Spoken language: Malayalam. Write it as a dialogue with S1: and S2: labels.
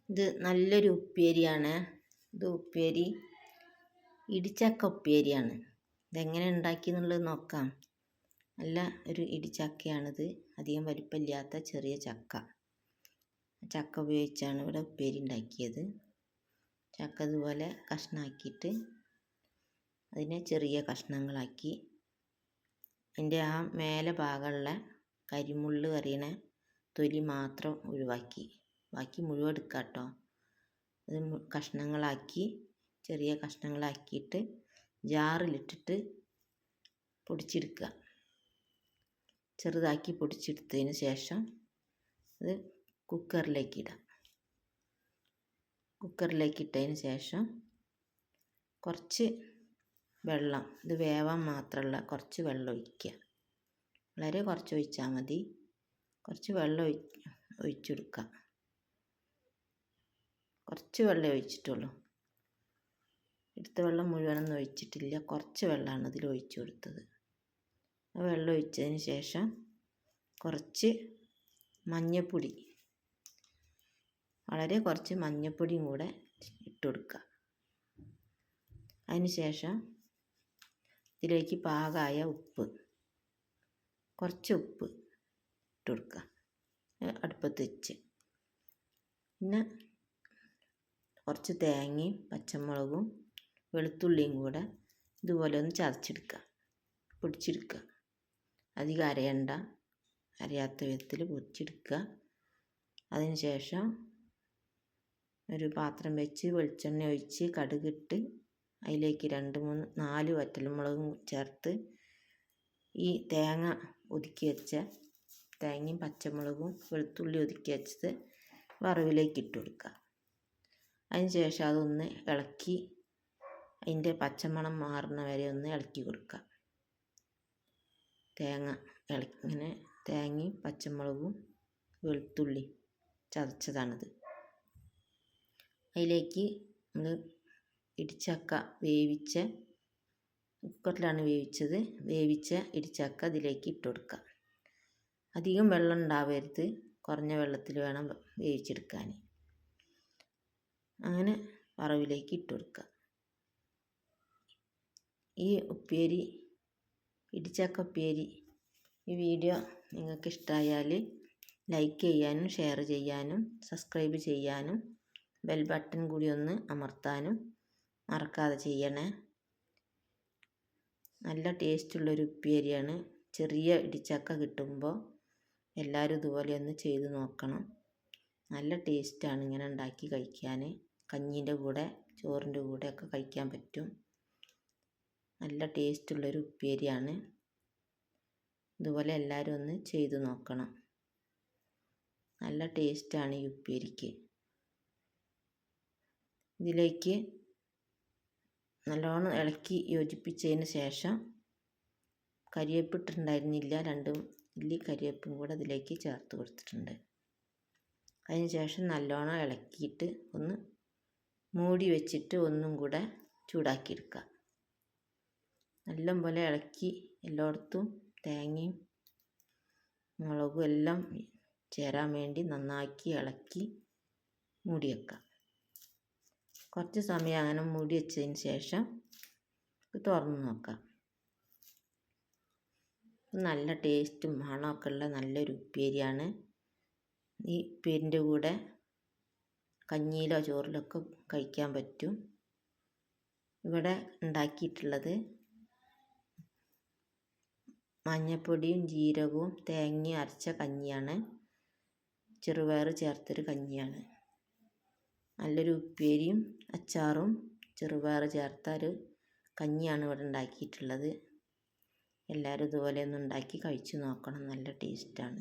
S1: ഇത് നല്ലൊരു ഉപ്പേരിയാണ്. ഇത് ഉപ്പേരി ഇടിച്ചക്ക ഉപ്പേരിയാണ്. ഇതെങ്ങനെ ഉണ്ടാക്കി എന്നുള്ളത് നോക്കാം. നല്ല ഒരു ഇടിച്ചക്കയാണിത്. അധികം വലിപ്പമില്ലാത്ത ചെറിയ ചക്ക ഉപയോഗിച്ചാണ് ഇവിടെ ഉപ്പേരി ഉണ്ടാക്കിയത്. ചക്ക ഇതുപോലെ കഷ്ണമാക്കിയിട്ട് അതിനെ ചെറിയ കഷ്ണങ്ങളാക്കി അതിൻ്റെ ആ മേലെ ഭാഗമുള്ള കരിമുള്ള് കറിയണ തൊലി മാത്രം ഒഴിവാക്കി, ബാക്കി മുഴുവൻ എടുക്കാം കേട്ടോ. അത് കഷ്ണങ്ങളാക്കി ചെറിയ കഷ്ണങ്ങളാക്കിയിട്ട് ജാറിലിട്ടിട്ട് പൊടിച്ചെടുക്കുക. ചെറുതാക്കി പൊടിച്ചെടുത്തതിന് ശേഷം അത് കുക്കറിലേക്ക് ഇടാം. കുക്കറിലേക്ക് ഇട്ടതിന് ശേഷം കുറച്ച് വെള്ളം, ഇത് വേവാൻ മാത്രമുള്ള കുറച്ച് വെള്ളം ഒഴിക്കുക. വളരെ കുറച്ച് ഒഴിച്ചാൽ മതി. കുറച്ച് വെള്ളം ഒഴിച്ചെടുക്കുക. കുറച്ച് വെള്ളം ഒഴിച്ചിട്ടുള്ളൂ. എടുത്ത വെള്ളം മുഴുവനൊന്നും ഒഴിച്ചിട്ടില്ല. കുറച്ച് വെള്ളമാണ് ഇതിൽ ഒഴിച്ചു കൊടുത്തത്. ആ വെള്ളം ഒഴിച്ചതിന് ശേഷം കുറച്ച് മഞ്ഞൾപ്പൊടി, വളരെ കുറച്ച് മഞ്ഞൾപ്പൊടിയും കൂടെ ഇട്ട് കൊടുക്കുക. അതിന് ശേഷം ഇതിലേക്ക് പാകമായ ഉപ്പ്, കുറച്ച് ഉപ്പ് ഇട്ട് കൊടുക്കുക അടുപ്പത്ത് വെച്ച്. പിന്നെ കുറച്ച് തേങ്ങയും പച്ചമുളകും വെളുത്തുള്ളിയും കൂടെ ഇതുപോലെ ഒന്ന് ചതച്ചെടുക്കുക, പൊടിച്ചെടുക്കുക. അധികം അരയണ്ട, അരയാത്ത വിധത്തിൽ പൊടിച്ചെടുക്കുക. അതിന് ശേഷം ഒരു പാത്രം വെച്ച് വെളിച്ചെണ്ണ ഒഴിച്ച് കടുകിട്ട് അതിലേക്ക് 2-3-4 വറ്റൽമുളകും ചേർത്ത് ഈ തേങ്ങ ഒതുക്കി വെച്ച തേങ്ങയും പച്ചമുളകും വെളുത്തുള്ളി ഒതുക്കി വെച്ചത് വറവിലേക്ക് ഇട്ട് കൊടുക്കുക. അതിന് ശേഷം അതൊന്ന് ഇളക്കി അതിൻ്റെ പച്ചമണം മാറുന്ന വരെ ഒന്ന് ഇളക്കി കൊടുക്കുക. ഇങ്ങനെ തേങ്ങയും പച്ചമുളകും വെളുത്തുള്ളി ചതച്ചതാണിത്. അതിലേക്ക് നമ്മൾ ഇടിച്ചക്ക കുക്കറിലാണ് വേവിച്ച ഇടിച്ചക്ക ഇതിലേക്ക് ഇട്ട് കൊടുക്കുക. അധികം വെള്ളം ഉണ്ടാവരുത്, കുറഞ്ഞ വെള്ളത്തിൽ വേണം വേവിച്ചെടുക്കാൻ. അങ്ങനെ വറവിലേക്ക് ഇട്ട് കൊടുക്കുക. ഈ ഉപ്പേരി, ഇടിച്ചക്ക ഉപ്പേരി, ഈ വീഡിയോ നിങ്ങൾക്ക് ഇഷ്ടമായാൽ ലൈക്ക് ചെയ്യാനും ഷെയർ ചെയ്യാനും സബ്സ്ക്രൈബ് ചെയ്യാനും ബെൽ ബട്ടൺ കൂടി ഒന്ന് അമർത്താനും മറക്കാതെ ചെയ്യണേ. നല്ല ടേസ്റ്റുള്ളൊരു ഉപ്പേരിയാണ്. ചെറിയ ഇടിച്ചക്ക കിട്ടുമ്പോൾ എല്ലാവരും ഇതുപോലെ ഒന്ന് ചെയ്ത് നോക്കണം. നല്ല ടേസ്റ്റാണ് ഇങ്ങനെ ഉണ്ടാക്കി കഴിക്കാൻ. കഞ്ഞീൻ്റെ കൂടെ ചോറിൻ്റെ കൂടെ ഒക്കെ കഴിക്കാൻ പറ്റും. നല്ല ടേസ്റ്റുള്ളൊരു ഉപ്പേരിയാണ്. ഇതുപോലെ എല്ലാവരും ഒന്ന് ചെയ്ത് നോക്കണം. നല്ല ടേസ്റ്റാണ് ഈ ഉപ്പേരിക്ക്. ഇതിലേക്ക് നല്ലോണം ഇളക്കി യോജിപ്പിച്ചതിന് ശേഷം കരിവേപ്പ് ഇട്ടിട്ടുണ്ടായിരുന്നില്ല, 2 ഇല്ലി കരിവേപ്പും കൂടെ ഇതിലേക്ക് ചേർത്ത് കൊടുത്തിട്ടുണ്ട്. അതിന് ശേഷം നല്ലോണം ഇളക്കിയിട്ട് ഒന്ന് മൂടി വെച്ചിട്ട് ഒന്നും കൂടെ ചൂടാക്കിയെടുക്കുക. നല്ലപോലെ ഇളക്കി എല്ലായിടത്തും തേങ്ങയും മുളകും എല്ലാം ചേരാൻ വേണ്ടി നന്നാക്കി ഇളക്കി മൂടി വെക്കുക. കുറച്ച് സമയം അങ്ങനെ മൂടി വെച്ചതിന് ശേഷം തുറന്ന് നോക്കാം. നല്ല ടേസ്റ്റും മണമൊക്കെ ഉള്ള നല്ലൊരു ഉപ്പേരിയാണ്. ഈ ഉപ്പേരിൻ്റെ കൂടെ കഞ്ഞിയിലോ ചോറിലൊക്കെ കഴിക്കാൻ പറ്റും. ഇവിടെ ഉണ്ടാക്കിയിട്ടുള്ളത് മഞ്ഞൾപ്പൊടിയും ജീരകവും തേങ്ങയും അരച്ച കഞ്ഞിയാണ്. ചെറുപയർ ചേർത്തൊരു കഞ്ഞിയാണ്. നല്ലൊരു ഉപ്പേരിയും അച്ചാറും ചെറുപയർ ചേർത്ത ഒരു കഞ്ഞിയാണ് ഇവിടെ ഉണ്ടാക്കിയിട്ടുള്ളത്. എല്ലാവരും ഇതുപോലെ ഒന്ന് ഉണ്ടാക്കി കഴിച്ചു നോക്കണം. നല്ല ടേസ്റ്റാണ്.